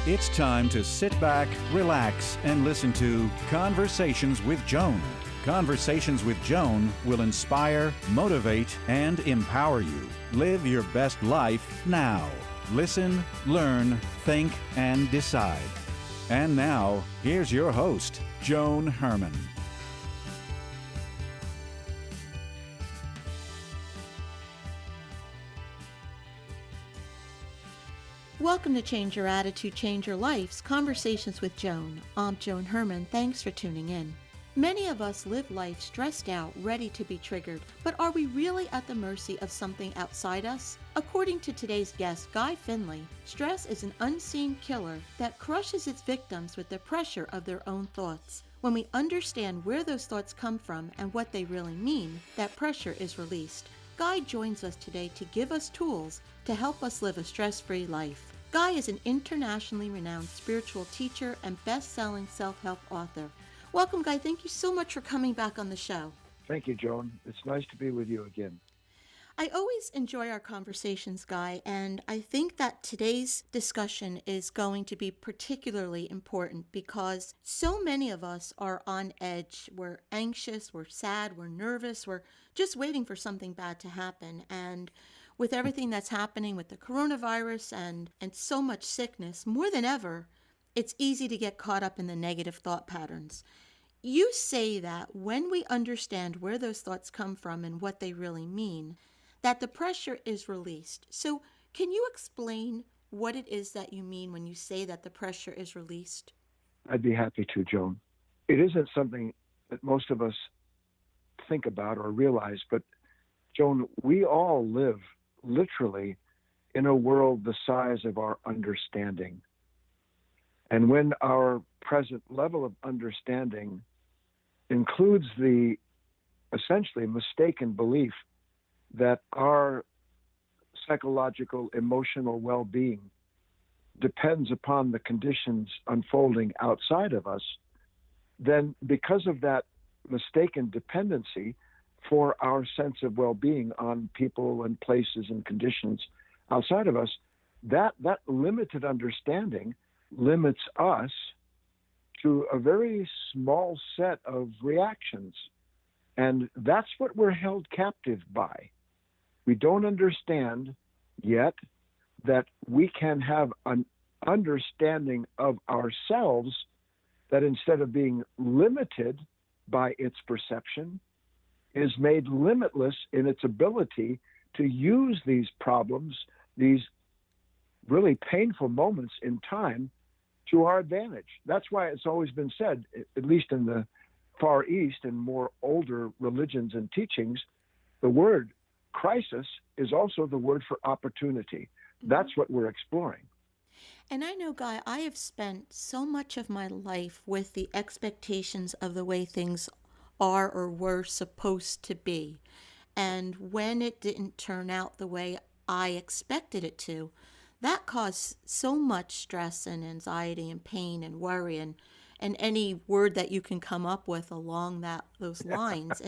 It's time to sit back, relax, and listen to Conversations with Joan. Conversations with Joan will inspire, motivate, and empower you. Live your best life now. Listen, learn, think, and decide. And now, here's your host, Joan Herman. Welcome to Change Your Attitude, Change Your Life's Conversations with Joan. I'm Joan Herman. Thanks for tuning in. Many of us live life stressed out, ready to be triggered, but are we really at the mercy of something outside us? According to today's guest, Guy Finley, stress is an unseen killer that crushes its victims with the pressure of their own thoughts. When we understand where those thoughts come from and what they really mean, that pressure is released. Guy joins us today to give us tools to help us live a stress-free life. Guy is an internationally renowned spiritual teacher and best-selling self-help author. Welcome, Guy. Thank you so much for coming back on the show. Thank you, Joan. It's nice to be with you again. I always enjoy our conversations, Guy, and I think that today's discussion is going to be particularly important because so many of us are on edge. We're anxious, we're sad, we're nervous, we're just waiting for something bad to happen. And with everything that's happening with the coronavirus and so much sickness, more than ever, it's easy to get caught up in the negative thought patterns. You say that when we understand where those thoughts come from and what they really mean, that the pressure is released. So can you explain what it is that you mean when you say that the pressure is released? I'd be happy to, Joan. It isn't something that most of us think about or realize, but Joan, we all live literally in a world the size of our understanding. And when our present level of understanding includes the essentially mistaken belief that our psychological, emotional well-being depends upon the conditions unfolding outside of us, then because of that mistaken dependency for our sense of well-being on people and places and conditions outside of us, that limited understanding limits us to a very small set of reactions. And that's what we're held captive by. We don't understand yet that we can have an understanding of ourselves that instead of being limited by its perception, is made limitless in its ability to use these problems, these really painful moments in time, to our advantage. That's why it's always been said, at least in the Far East and more older religions and teachings, the word crisis is also the word for opportunity. That's what we're exploring. And I know, Guy, I have spent so much of my life with the expectations of the way things are or were supposed to be. And when it didn't turn out the way I expected it to, that caused so much stress and anxiety and pain and worry and any word that you can come up with along those lines.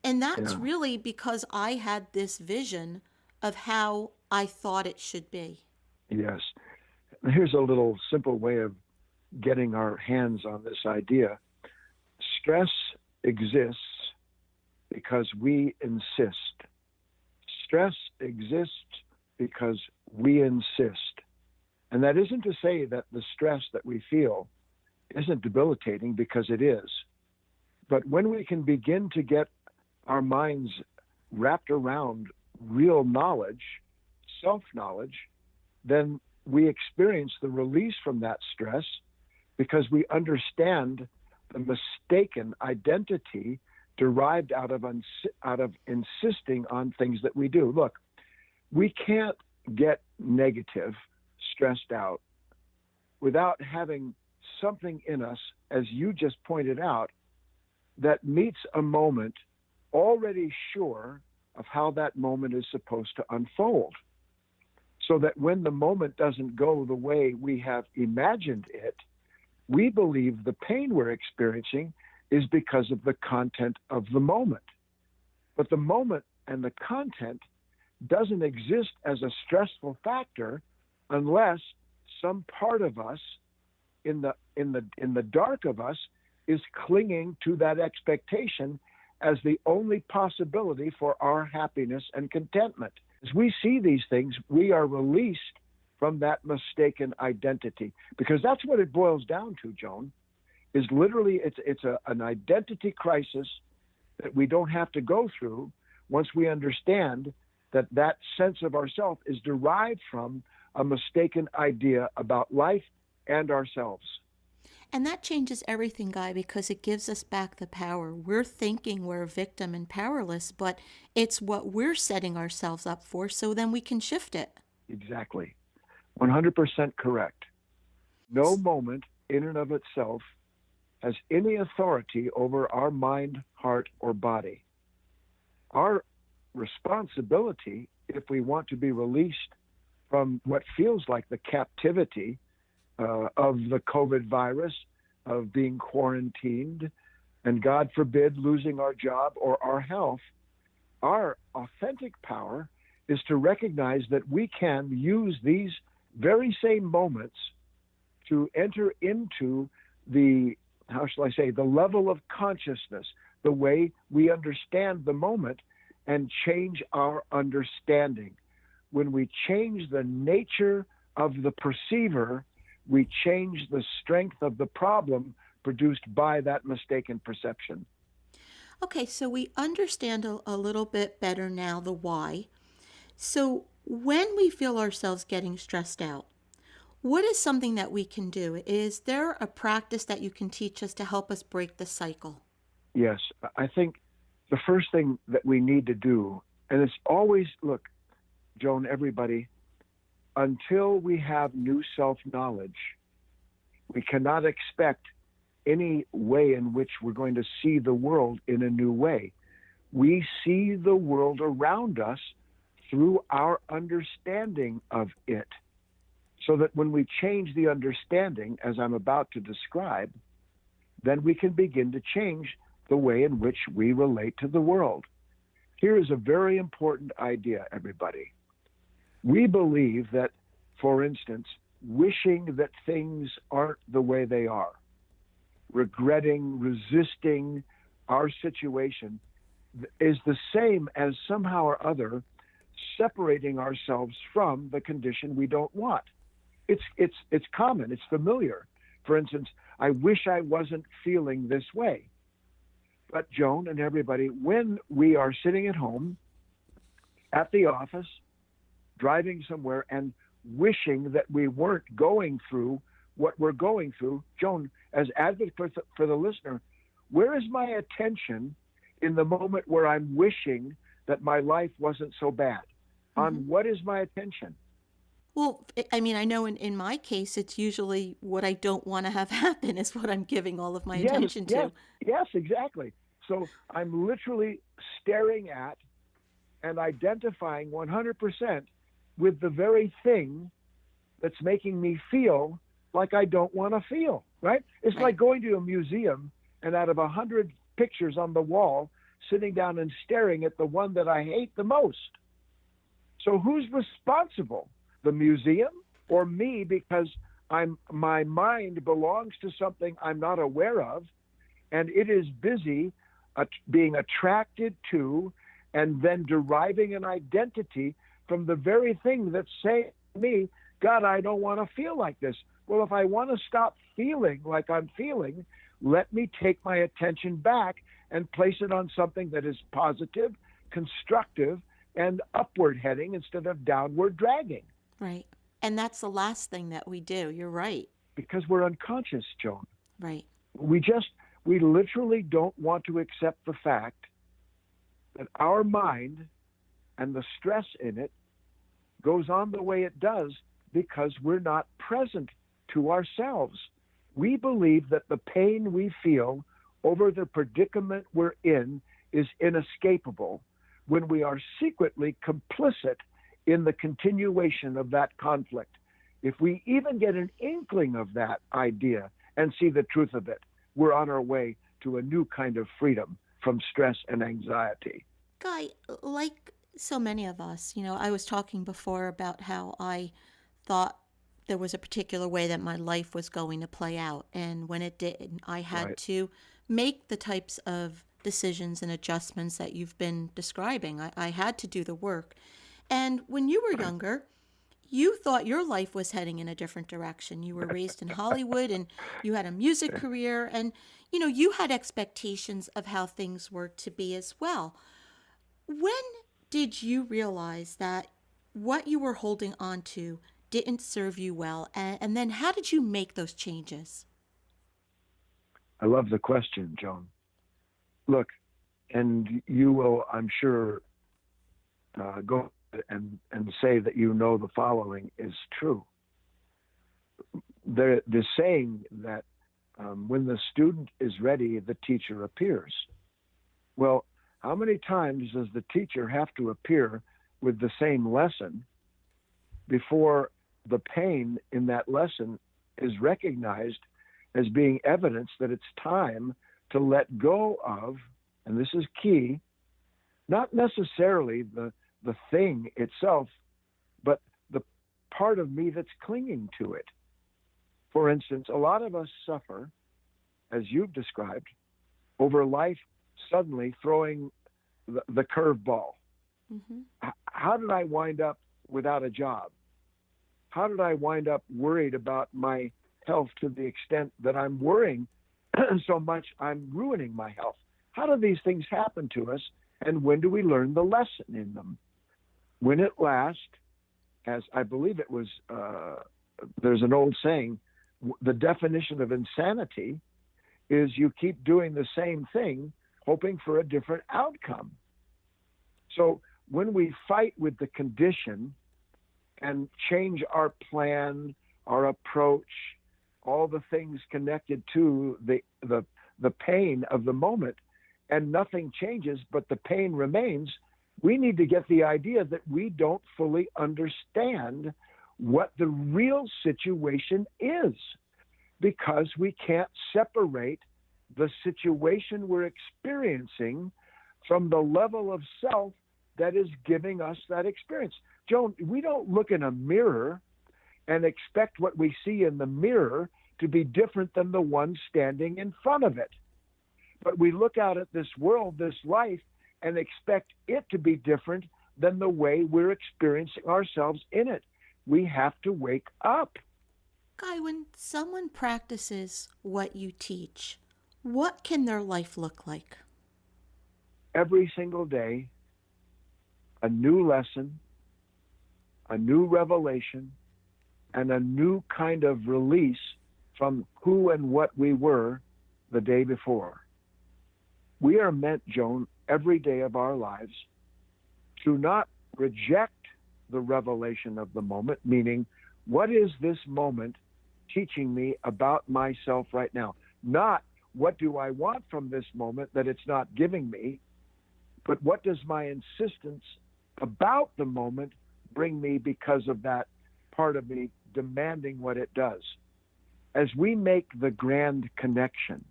And that's really because I had this vision of how I thought it should be. Yes. Here's a little simple way of getting our hands on this idea. Stress exists because we insist. Stress exists because we insist. And that isn't to say that the stress that we feel isn't debilitating, because it is. But when we can begin to get our minds wrapped around real knowledge, self-knowledge, then we experience the release from that stress because we understand the mistaken identity derived out of insisting on things that we do. Look, we can't get negative, stressed out, without having something in us, as you just pointed out, that meets a moment already sure of how that moment is supposed to unfold. So that when the moment doesn't go the way we have imagined it, we believe the pain we're experiencing is because of the content of the moment. But the moment and the content doesn't exist as a stressful factor unless some part of us in the dark of us is clinging to that expectation as the only possibility for our happiness and contentment. As we see these things, we are released from that mistaken identity, because that's what it boils down to, Joan, is literally an identity crisis that we don't have to go through once we understand that that sense of ourself is derived from a mistaken idea about life and ourselves. And that changes everything, Guy, because it gives us back the power. We're thinking we're a victim and powerless, but it's what we're setting ourselves up for, so then we can shift it. Exactly. 100% correct. No moment in and of itself has any authority over our mind, heart, or body. Our responsibility, if we want to be released from what feels like the captivity of the COVID virus, of being quarantined, and God forbid losing our job or our health, our authentic power is to recognize that we can use these very same moments to enter into the, how shall I say, the level of consciousness, the way we understand the moment, and change our understanding. When we change the nature of the perceiver, we change the strength of the problem produced by that mistaken perception. Okay, so we understand a little bit better now the why. So when we feel ourselves getting stressed out, what is something that we can do? Is there a practice that you can teach us to help us break the cycle? Yes, I think the first thing that we need to do, and it's always, look, Joan, everybody, until we have new self-knowledge, we cannot expect any way in which we're going to see the world in a new way. We see the world around us through our understanding of it. So that when we change the understanding, as I'm about to describe, then we can begin to change the way in which we relate to the world. Here is a very important idea, everybody. We believe that, for instance, wishing that things aren't the way they are, regretting, resisting our situation, is the same as somehow or other separating ourselves from the condition we don't want. It's common, it's familiar. For instance, I wish I wasn't feeling this way. But Joan and everybody, when we are sitting at home, at the office, driving somewhere, and wishing that we weren't going through what we're going through, Joan, as advocate for the listener, where is my attention in the moment where I'm wishing that my life wasn't so bad? Mm-hmm. On what is my attention? Well, I mean, I know in my case, it's usually what I don't want to have happen is what I'm giving all of my attention to. Yes, exactly. So I'm literally staring at and identifying 100% with the very thing that's making me feel like I don't want to feel, right? It's like going to a museum and out of 100 pictures on the wall, sitting down and staring at the one that I hate the most. So who's responsible? The museum or me, because my mind belongs to something I'm not aware of, and it is busy being attracted to and then deriving an identity from the very thing that's saying to me, God, I don't want to feel like this. Well, if I want to stop feeling like I'm feeling, let me take my attention back and place it on something that is positive, constructive, and upward heading instead of downward dragging. Right. And that's the last thing that we do. You're right. Because we're unconscious, Joan. Right. We literally don't want to accept the fact that our mind and the stress in it goes on the way it does because we're not present to ourselves. We believe that the pain we feel over the predicament we're in is inescapable when we are secretly complicit in the continuation of that conflict. If we even get an inkling of that idea and see the truth of it, we're on our way to a new kind of freedom from stress and anxiety. Guy, like so many of us, I was talking before about how I thought there was a particular way that my life was going to play out. And when it did, I had Right. to make the types of decisions and adjustments that you've been describing. I had to do the work. And when you were younger, you thought your life was heading in a different direction. You were raised in Hollywood and you had a music career, and you had expectations of how things were to be as well. When did you realize that what you were holding on to didn't serve you well? And then how did you make those changes? I love the question, Joan. Look, and you will, I'm sure, go and say that the following is true. The saying that when the student is ready, the teacher appears. Well, how many times does the teacher have to appear with the same lesson before the pain in that lesson is recognized as being evidence that it's time to let go of, and this is key, not necessarily the thing itself, but the part of me that's clinging to it. For instance, a lot of us suffer, as you've described, over life suddenly throwing the curveball. Mm-hmm. How did I wind up without a job? How did I wind up worried about my health to the extent that I'm worrying so much I'm ruining my health? How do these things happen to us, and when do we learn the lesson in them? When at last, as I believe it was, there's an old saying, the definition of insanity is you keep doing the same thing, hoping for a different outcome. So when we fight with the condition and change our plan, our approach, all the things connected to the pain of the moment, and nothing changes but the pain remains, we need to get the idea that we don't fully understand what the real situation is, because we can't separate the situation we're experiencing from the level of self that is giving us that experience. Joan, we don't look in a mirror and expect what we see in the mirror to be different than the one standing in front of it. But we look out at this world, this life, and expect it to be different than the way we're experiencing ourselves in it. We have to wake up. Guy, when someone practices what you teach, what can their life look like? Every single day, a new lesson, a new revelation, and a new kind of release from who and what we were the day before. We are meant, Joan, every day of our lives to not reject the revelation of the moment, meaning, what is this moment teaching me about myself right now? Not what do I want from this moment that it's not giving me, but what does my insistence about the moment bring me because of that part of me demanding what it does? As we make the grand connection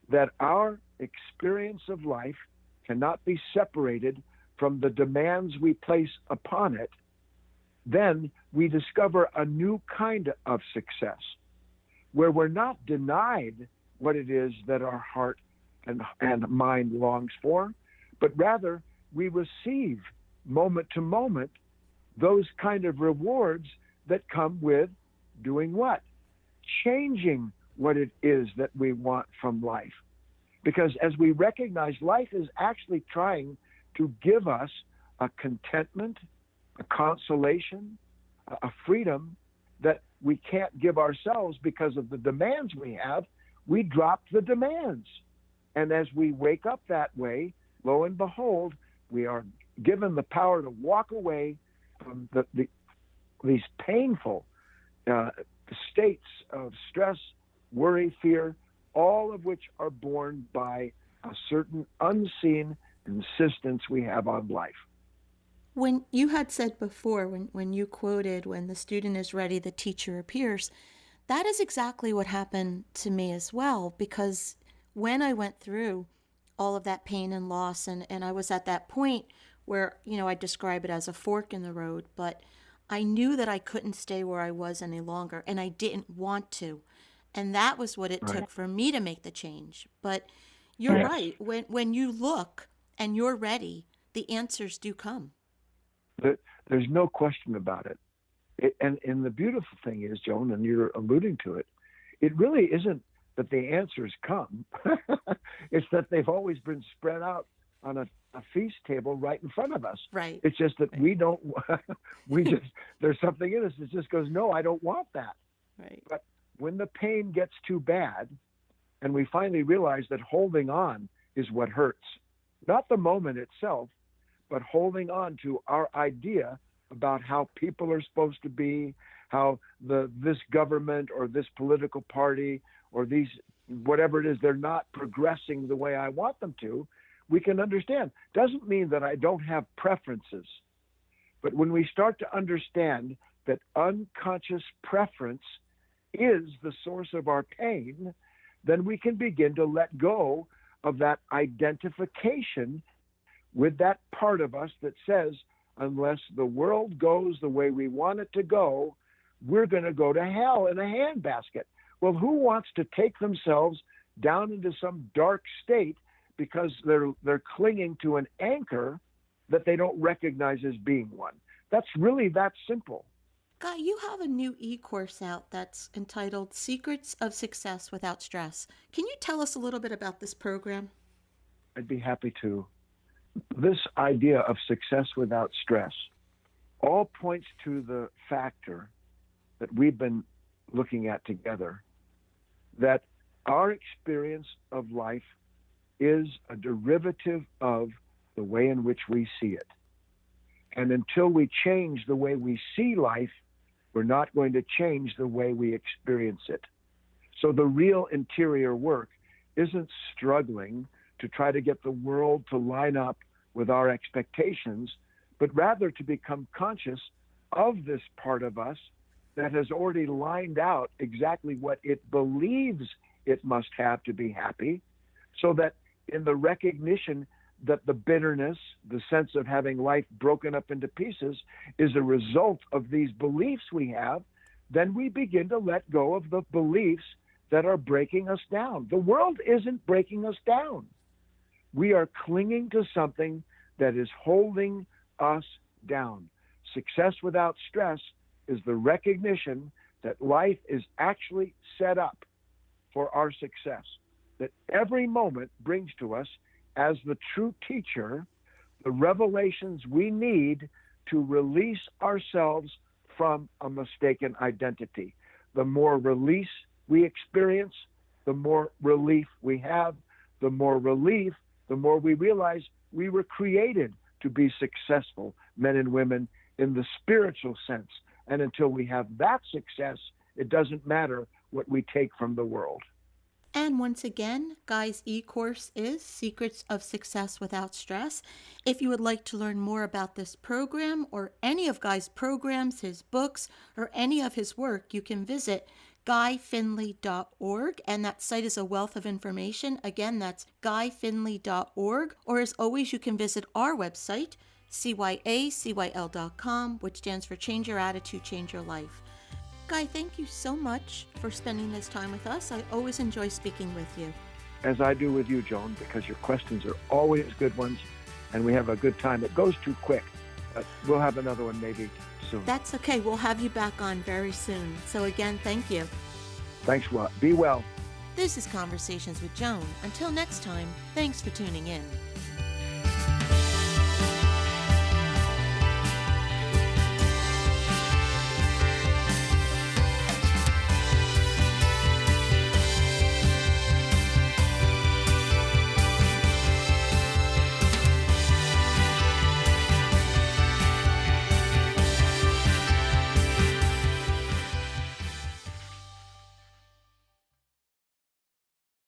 that our experience of life cannot be separated from the demands we place upon it, then we discover a new kind of success where we're not denied what it is that our heart and mind longs for, but rather we receive moment to moment those kind of rewards that come with doing what? Changing what it is that we want from life. Because as we recognize, life is actually trying to give us a contentment, a consolation, a freedom that we can't give ourselves because of the demands we have. We drop the demands. And as we wake up that way, lo and behold, we are given the power to walk away from these painful states of stress, worry, fear, all of which are borne by a certain unseen insistence we have on life. When you had said before, when you quoted, when the student is ready, the teacher appears, that is exactly what happened to me as well, because when I went through all of that pain and loss, and I was at that point where, I describe it as a fork in the road, but I knew that I couldn't stay where I was any longer, and I didn't want to. And that was what it Right. took for me to make the change. But you're Yes. right. When you look and you're ready, the answers do come. There's no question about it. And the beautiful thing is, Joan, and you're alluding to it, it really isn't that the answers come. It's that they've always been spread out on a feast table right in front of us. Right. It's just that we don't, there's something in us that just goes, no, I don't want that. Right. But when the pain gets too bad and we finally realize that holding on is what hurts, not the moment itself, but holding on to our idea about how people are supposed to be, how this government or this political party or these, whatever it is, they're not progressing the way I want them to, we can understand. Doesn't mean that I don't have preferences. But when we start to understand that unconscious preference is the source of our pain, then we can begin to let go of that identification with that part of us that says, unless the world goes the way we want it to go, we're going to go to hell in a handbasket. Well, who wants to take themselves down into some dark state because they're clinging to an anchor that they don't recognize as being one? That's really that simple. Guy, you have a new e-course out that's entitled Secrets of Success Without Stress. Can you tell us a little bit about this program? I'd be happy to. This idea of success without stress all points to the factor that we've been looking at together, that our experience of life is a derivative of the way in which we see it. And until we change the way we see life, we're not going to change the way we experience it. So the real interior work isn't struggling to try to get the world to line up with our expectations, but rather to become conscious of this part of us that has already lined out exactly what it believes it must have to be happy, so that in the recognition that the bitterness, the sense of having life broken up into pieces, is a result of these beliefs we have, then we begin to let go of the beliefs that are breaking us down. The world isn't breaking us down. We are clinging to something that is holding us down. Success without stress is the recognition that life is actually set up for our success, that every moment brings to us, as the true teacher, the revelations we need to release ourselves from a mistaken identity. The more release we experience, the more relief we have. The more relief, the more we realize we were created to be successful men and women in the spiritual sense. And until we have that success, it doesn't matter what we take from the world. And once again, Guy's e-course is Secrets of Success Without Stress. If you would like to learn more about this program or any of Guy's programs, his books, or any of his work, you can visit guyfinley.org, and that site is a wealth of information. Again, that's guyfinley.org, or as always, you can visit our website, cyacyl.com, which stands for Change Your Attitude, Change Your Life. Guy, thank you so much for spending this time with us. I always enjoy speaking with you. As I do with you, Joan, because your questions are always good ones, and we have a good time. It goes too quick, but we'll have another one maybe soon. That's okay. We'll have you back on very soon. So again, thank you. Thanks a lot. Be well. This is Conversations with Joan. Until next time, thanks for tuning in.